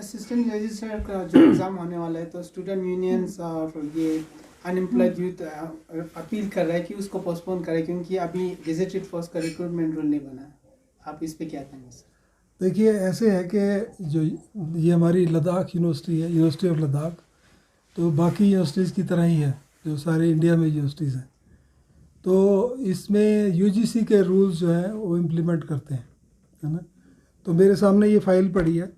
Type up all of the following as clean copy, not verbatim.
Assistant registrar का जो exam होने वाला है तो स्टूडेंट यूनियंस और ये अनएम्प्लॉयड यूथ अपील कर रहा है कि उसको पोस्टपोन करें क्योंकि अभी गेजेटेड फोर्स का रिक्रूटमेंट रूल नहीं बना है। आप इस पे क्या कहेंगे सर? देखिए ऐसे है कि जो ये हमारी लद्दाख यूनिवर्सिटी है, यूनिवर्सिटी ऑफ लद्दाख, तो बाकी यूनिवर्सिटीज़ की तरह ही है जो सारे इंडिया में यूनिवर्सिटीज़ हैं। तो इसमें यूजीसी के रूल्स जो हैं वो इम्प्लीमेंट करते हैं, है ना। तो मेरे सामने ये फाइल पड़ी है,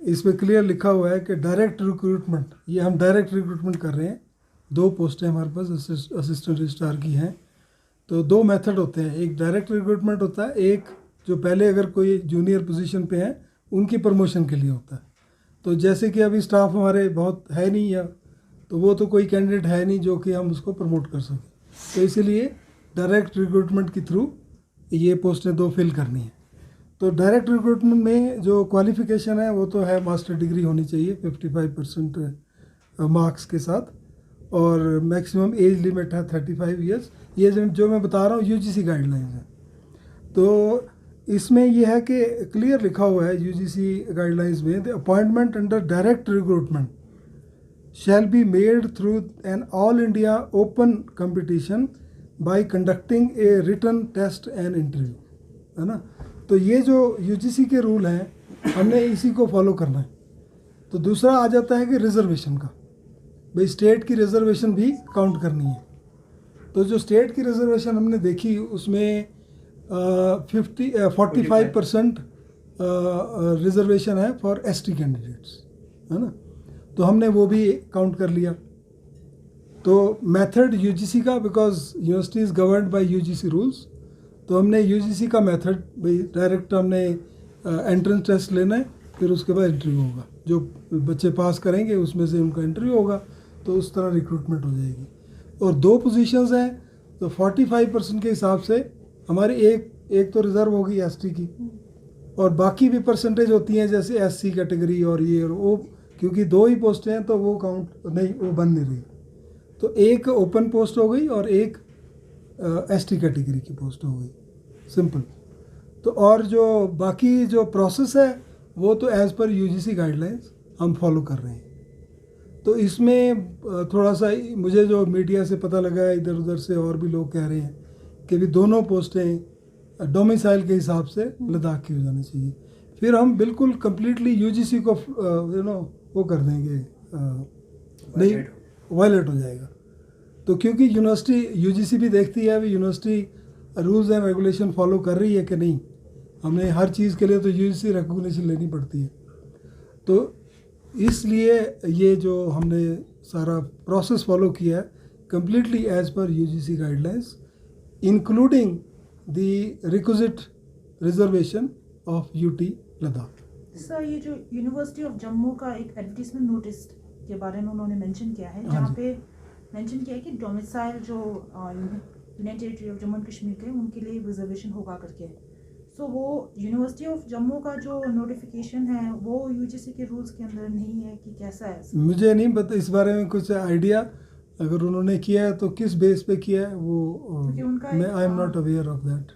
इसमें क्लियर लिखा हुआ है कि डायरेक्ट रिक्रूटमेंट, ये हम डायरेक्ट रिक्रूटमेंट कर रहे हैं। 2 पोस्टें हमारे पास असिस्टेंट रजिस्ट्रार की हैं। तो 2 मेथड होते हैं, एक डायरेक्ट रिक्रूटमेंट होता है, एक जो पहले अगर कोई जूनियर पोजीशन पे हैं उनकी प्रमोशन के लिए होता है। तो जैसे कि अभी स्टाफ हमारे बहुत है नहीं, या तो वो तो कोई कैंडिडेट है नहीं जो कि हम उसको प्रमोट कर सकें, तो इसीलिए डायरेक्ट रिक्रूटमेंट के थ्रू ये पोस्टें 2 फिल करनी है। तो डायरेक्ट रिक्रूटमेंट में जो क्वालिफ़िकेशन है वो तो है मास्टर डिग्री होनी चाहिए 55% मार्क्स के साथ, और मैक्सिमम एज लिमिट है 35 ईयर्स। ये जो मैं बता रहा हूँ यूजीसी गाइडलाइंस है। तो इसमें यह है कि क्लियर लिखा हुआ है यूजीसी गाइडलाइंस में, the appointment under direct recruitment shall be made through an all India open competition by conducting a written test and interview, है ना। तो ये जो यूजीसी के रूल हैं हमने इसी को फॉलो करना है। तो दूसरा आ जाता है कि रिजर्वेशन का, भाई स्टेट की रिजर्वेशन भी काउंट करनी है। तो जो स्टेट की रिजर्वेशन हमने देखी उसमें 45% रिजर्वेशन है फॉर एसटी कैंडिडेट्स, है ना। तो हमने वो भी काउंट कर लिया। तो मेथड यूजीसी का, because university is governed bye UGC rules, तो हमने यूजीसी का मेथड, भाई डायरेक्ट हमने एंट्रेंस टेस्ट लेना है, फिर उसके बाद इंटरव्यू होगा, जो बच्चे पास करेंगे उसमें से उनका इंटरव्यू होगा, तो उस तरह रिक्रूटमेंट हो जाएगी। और 2 पोजीशंस हैं, तो 45% के हिसाब से हमारी एक तो रिज़र्व होगी एसटी की, और बाकी भी परसेंटेज होती हैं जैसे एससी कैटेगरी और ये और वो, क्योंकि 2 ही पोस्टें हैं तो वो काउंट नहीं, वो बन नहीं रही। तो एक ओपन पोस्ट हो गई और एक एसटी कैटेगरी की पोस्ट हो गई, सिंपल। तो और जो बाकी जो प्रोसेस है वो तो एज़ पर यूजीसी गाइडलाइंस हम फॉलो कर रहे हैं। तो इसमें थोड़ा सा मुझे जो मीडिया से पता लगा है, इधर उधर से और भी लोग कह रहे हैं कि भी दोनों पोस्टें डोमिसाइल के हिसाब से लद्दाख की हो जानी चाहिए। फिर हम बिल्कुल कम्प्लीटली यूजीसी को वो कर देंगे, नहीं वायलेट हो जाएगा। तो क्योंकि यूनिवर्सिटी यूजीसी भी देखती है अभी university rules and regulation follow कर रही है कि नहीं। हमें हर चीज़ के लिए तो यूजीसी रिकॉग्निशन लेनी पड़ती है। तो इसलिए ये जो हमने सारा प्रोसेस फॉलो किया है completely as per UGC guidelines, including the requisite reservation of UT Ladakh. Sir, ये जो यूनिवर्सिटी ऑफ जम्मू का एक एडवर्टीजमेंट नोटिस के बारे में उन्होंने मेंशन किया है, जहाँ पे मेंशन किया है कि डोमिसाइल जो United territory of Jammu and Kashmir के उनके लिए रिजर्वेशन होगा करके। सो वो यूनिवर्सिटी ऑफ जम्मू का जो नोटिफिकेशन है वो यूजीसी के रूल्स के अंदर नहीं है कि कैसा है? मुझे नहीं पता इस बारे में कुछ आइडिया, अगर उन्होंने किया है तो किस बेस पे किया है वो मैं I am not aware of that.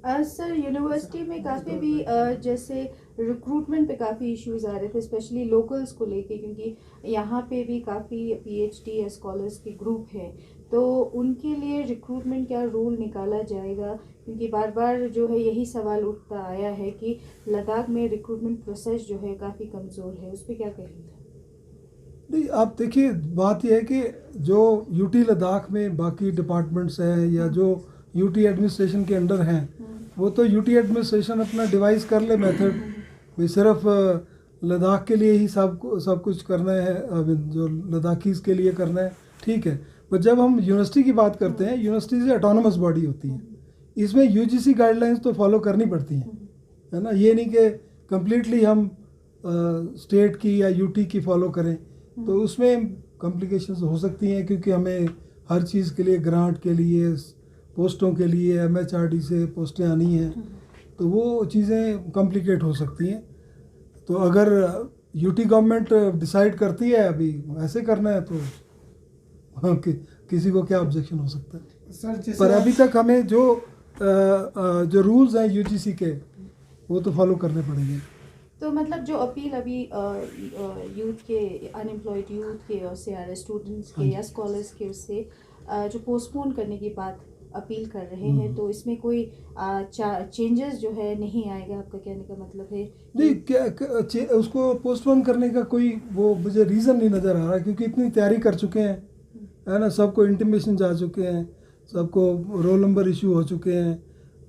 Sir, university में काफ़ी भी जैसे रिक्रूटमेंट पे काफ़ी इश्यूज आ रहे थे, स्पेशली लोकल्स को लेके, क्योंकि यहाँ पे भी काफ़ी पीएचडी या स्कॉलर्स के ग्रुप हैं, तो उनके लिए रिक्रूटमेंट क्या रूल निकाला जाएगा? क्योंकि बार बार जो है यही सवाल उठता आया है कि लद्दाख में रिक्रूटमेंट प्रोसेस जो है काफ़ी कमज़ोर है, उस पर क्या कहेंगे? नहीं, आप देखिए बात यह है कि जो यूटी लद्दाख में बाकी डिपार्टमेंट्स हैं या जो यूटी एडमिनिस्ट्रेशन के अंडर हैं, वो तो यूटी एडमिनिस्ट्रेशन अपना डिवाइस कर ले मेथड, भाई सिर्फ लद्दाख के लिए ही सब कुछ करना है, जो लद्दाखीज के लिए करना है, ठीक है। पर जब हम यूनिवर्सिटी की बात करते हैं, यूनिवर्सिटी से ऑटोनमस बॉडी होती है, इसमें यूजीसी गाइडलाइंस तो फॉलो करनी पड़ती हैं, है ना। ये नहीं कि कम्प्लीटली हम स्टेट की या यूटी की फॉलो करें, तो उसमें कॉम्प्लिकेशंस हो सकती हैं, क्योंकि हमें हर चीज़ के लिए ग्रांट के लिए, पोस्टों के लिए एमएचआरडी से पोस्टें आनी हैं, तो वो चीज़ें कॉम्प्लिकेट हो सकती हैं। तो अगर यूटी गवर्नमेंट डिसाइड करती है अभी ऐसे करना है तो हाँ, किसी को क्या ऑब्जेक्शन हो सकता है सर। पर अभी तक हमें जो रूल्स हैं यूजीसी के वो तो फॉलो करने पड़ेंगे। तो मतलब जो अपील अभी यूथ के, अनएम्प्लॉयड यूथ के और CRS स्टूडेंट्स के या स्कॉलर्स के उससे जो पोस्टपोन करने की बात अपील कर रहे हैं, तो इसमें कोई चेंजेस जो है नहीं आएगा, आपका कहने का मतलब है? नहीं, उसको पोस्टपोन करने का कोई वो मुझे रीज़न नहीं नज़र आ रहा, क्योंकि इतनी तैयारी कर चुके हैं, है ना, सबको इंटीमेशन जा चुके हैं, सबको रोल नंबर इशू हो चुके हैं,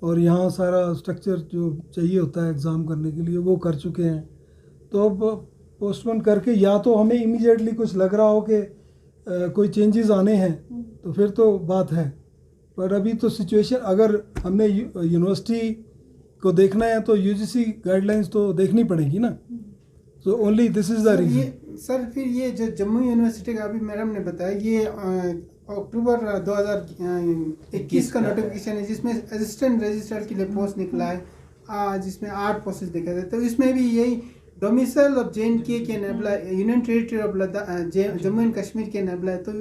और यहाँ सारा स्ट्रक्चर जो चाहिए होता है एग्ज़ाम करने के लिए वो कर चुके हैं। तो अब पोस्टपोन करके, या तो हमें इमीडिएटली कुछ लग रहा हो कि कोई चेंजेस आने हैं, तो फिर तो बात है, पर अभी तो सिचुएशन, अगर हमने यूनिवर्सिटी को देखना है तो UGC गाइडलाइंस तो देखनी पड़ेगी ना, so only this is the reason. Sir फिर ये जो जम्मू यूनिवर्सिटी का अभी मैडम ने बताया, ये अक्टूबर 2021 का नोटिफिकेशन है जिसमें असिस्टेंट रजिस्ट्रार के लिए पोस्ट निकला है, जिसमें 8 पोस्ट दिखा थे। तो इसमें भी यही डोमिसाइल ऑफ JNK के nebula, union territory of Jammu and Kashmir के नेबला है, तो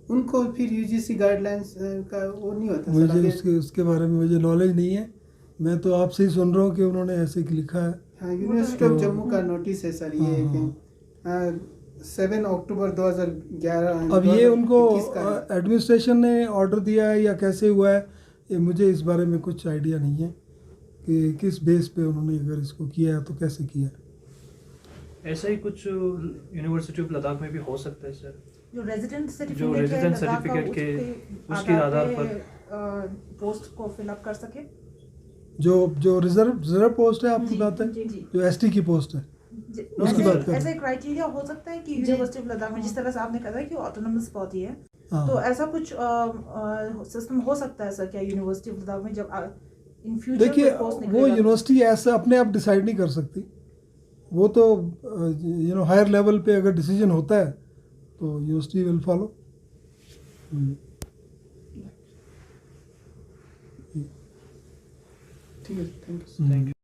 उनको फिर UGC गाइडलाइंस का वो नहीं होता। मुझे उसके बारे में मुझे नॉलेज नहीं है, मैं तो आपसे ही सुन रहा हूँ कि उन्होंने ऐसे लिखा है। हाँ, यूनिवर्सिटी ऑफ जम्मू का नोटिस है सर ये कि 7 अक्टूबर 2011। अब ये उनको एडमिनिस्ट्रेशन ने ऑर्डर दिया है या कैसे हुआ है, ये मुझे इस बारे में कुछ आइडिया नहीं है कि किस बेस पे उन्होंने अगर इसको किया है तो कैसे किया है। ऐसा ही कुछ यूनिवर्सिटी ऑफ लद्दाख में भी हो सकता है सर, जो रेजिडेंट जो रेजिडेंट सर्टिफिकेट के उसके आधार पर पोस्ट को फिलअप कर सके। जो रिजर्व पोस्ट है आपकी बात है, जो ST की पोस्ट है उसकी बात कर। ऐसा क्राइटेरिया हो सकता है कि यूनिवर्सिटी ऑफ लद्दाख में, जिस तरह से आपने कहा कि ऑटोनोमस बॉडी है, तो ऐसा कुछ सिस्टम हो सकता है सर क्या यूनिवर्सिटी ऑफ लद्दाख में, जब इन फ्यूचर देखिए वो यूनिवर्सिटी ऐसा अपने आप डिसाइड नहीं कर सकती, वो तो हायर लेवल पे अगर डिसीजन होता है तो यूनिवर्सिटी विल फॉलो। ठीक है, थैंक यू।